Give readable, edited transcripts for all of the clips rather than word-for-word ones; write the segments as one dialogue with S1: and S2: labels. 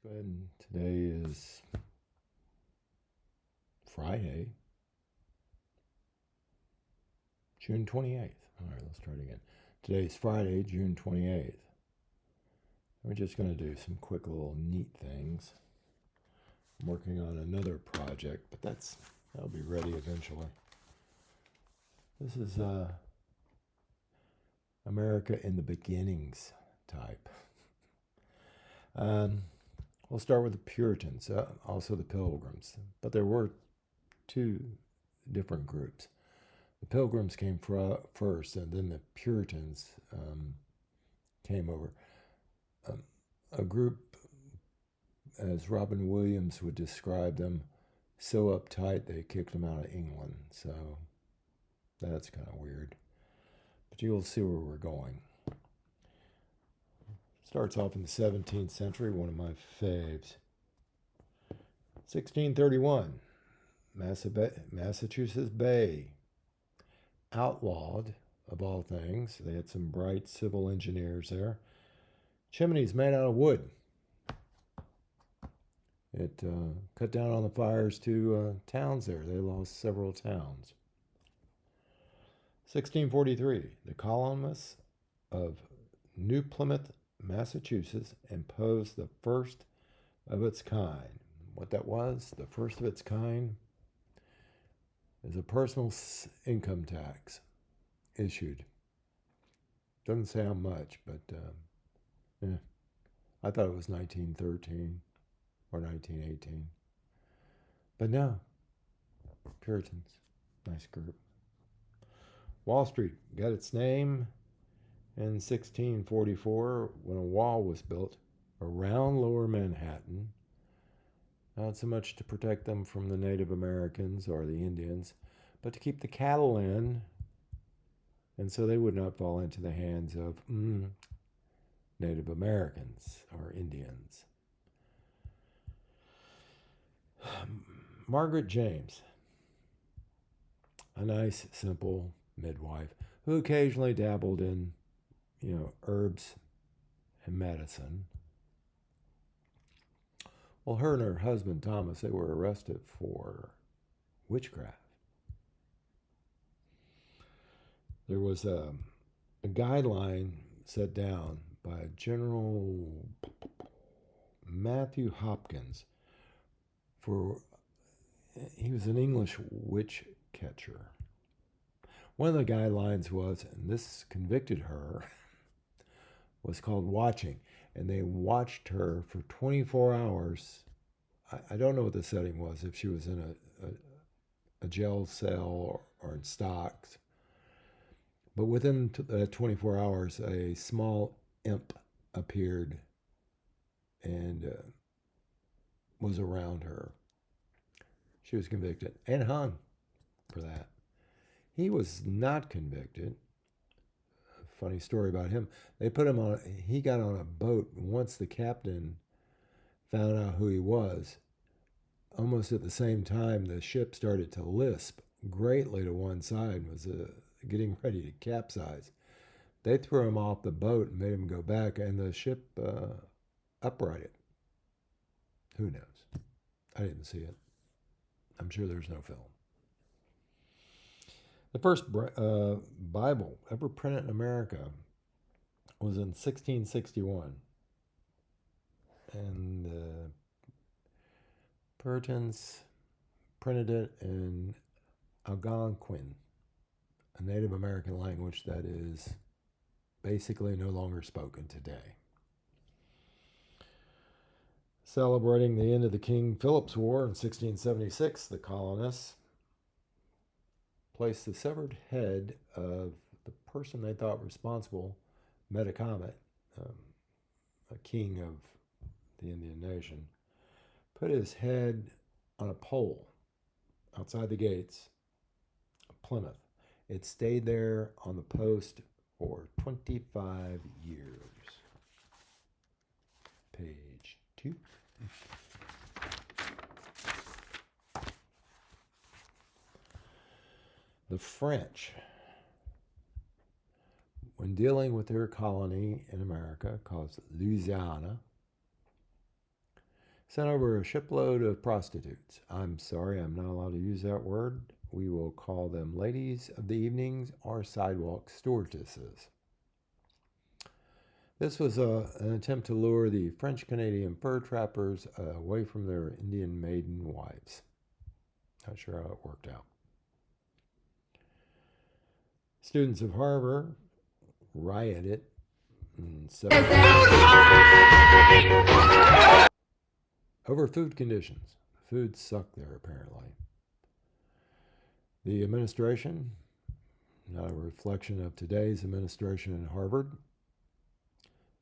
S1: Go ahead. Today is Friday, June 28th. All right, let's try it again. Today is Friday, June 28th. We're just going to do some quick little neat things. I'm working on another project, but that'll be ready eventually. This is America in the Beginnings type. We'll start with the Puritans, also the Pilgrims, but there were two different groups. The Pilgrims came first, and then the Puritans came over. A group, as Robin Williams would describe them, so uptight they kicked them out of England. So that's kind of weird. But you'll see where we're going. Starts off in the 17th century, one of my faves. 1631, Massachusetts Bay. Outlawed, of all things. They had some bright civil engineers there. Chimneys made out of wood. It cut down on the fires to towns there. They lost several towns. 1643, the colonists of New Plymouth, Massachusetts, imposed the first of its kind. What that was, the first of its kind, is a personal income tax issued. Doesn't say how much, but I thought it was 1913 or 1918. But no, Puritans, nice group. Wall Street got its name in 1644 when a wall was built around Lower Manhattan. Not so much to protect them from the Native Americans or the Indians, but to keep the cattle in, and so they would not fall into the hands of Native Americans or Indians. Margaret James, a nice, simple midwife who occasionally dabbled in, herbs and medicine. Well, her and her husband, Thomas, they were arrested for witchcraft. There was a guideline set down by General Matthew Hopkins he was an English witch catcher. One of the guidelines was, and this convicted her, was called watching. And they watched her for 24 hours. I don't know what the setting was, if she was in a jail cell or in stocks. But within 24 hours, a small imp appeared and was around her. She was convicted and hung for that. He was not convicted. Funny story about him. He got on a boat, and once the captain found out who he was, almost at the same time the ship started to lisp greatly to one side, was getting ready to capsize. They threw him off the boat and made him go back, and the ship uprighted. Who knows? I didn't see it. I'm sure there's no film. The first Bible ever printed in America was in 1661. And the Puritans printed it in Algonquin, a Native American language that is basically no longer spoken today. Celebrating the end of the King Philip's War in 1676, the colonists placed the severed head of the person they thought responsible, Metacomet, a king of the Indian nation, put his head on a pole outside the gates of Plymouth. It stayed there on the post for 25 years. Page 2. The French, when dealing with their colony in America called Louisiana, sent over a shipload of prostitutes. I'm sorry, I'm not allowed to use that word. We will call them ladies of the evenings or sidewalk stewardesses. This was an attempt to lure the French-Canadian fur trappers away from their Indian maiden wives. Not sure how it worked out. Students of Harvard rioted over food conditions. Food sucked there, apparently. The administration, not a reflection of today's administration in Harvard,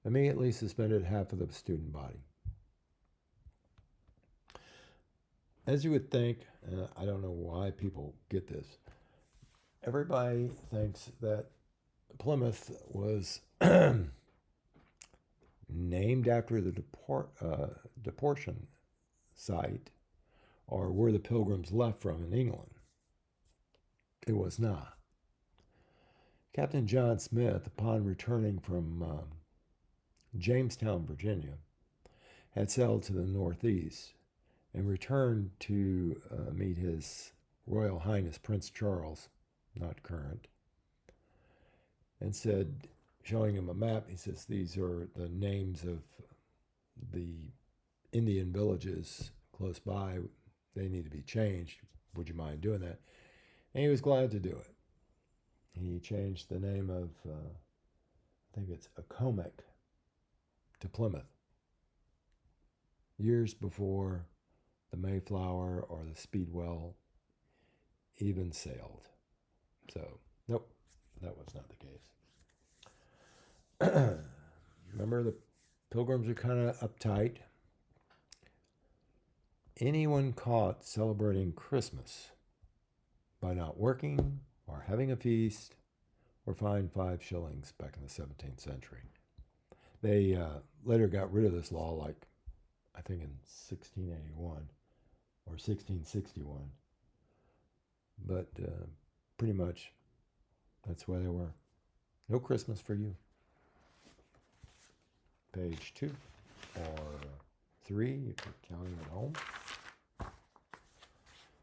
S1: immediately suspended half of the student body. As you would think, I don't know why people get this. Everybody thinks that Plymouth was named after the deportation site, or where the Pilgrims left from in England. It was not. Captain John Smith, upon returning from Jamestown, Virginia, had sailed to the northeast and returned to meet His Royal Highness Prince Charles, not current, and said, showing him a map, he says, these are the names of the Indian villages close by. They need to be changed. Would you mind doing that? And he was glad to do it. He changed the name of, I think it's Accomac, to Plymouth, years before the Mayflower or the Speedwell even sailed. So, nope, that was not the case. Remember, the Pilgrims are kind of uptight. Anyone caught celebrating Christmas by not working or having a feast were fined 5 shillings back in the 17th century. They later got rid of this law, like I think in 1681 or 1661. But pretty much that's where they were. No Christmas for you. Page 2 or 3 if you're counting at home.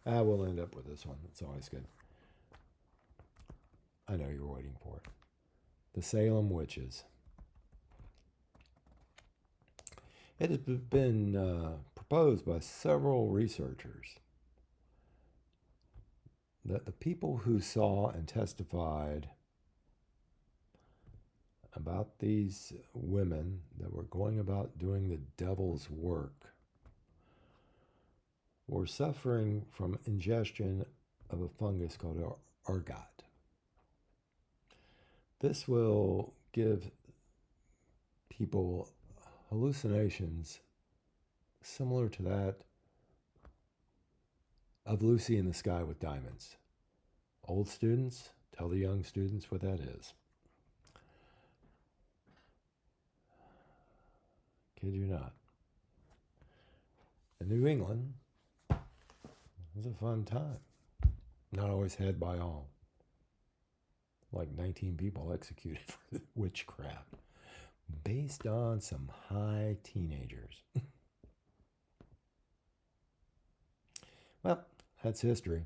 S1: We'll end up with this one. It's always good. I know you're waiting for it. The Salem Witches. It has been proposed by several researchers that the people who saw and testified about these women that were going about doing the devil's work were suffering from ingestion of a fungus called ergot. This will give people hallucinations similar to that of Lucy in the Sky with Diamonds. Old students, tell the young students what that is. Kid you not. In New England, it was a fun time. Not always had by all. Like 19 people executed for witchcraft based on some high teenagers. Well, that's history.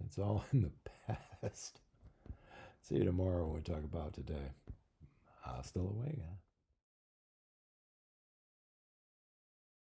S1: It's all in the past. See you tomorrow when we talk about today. Hasta luego.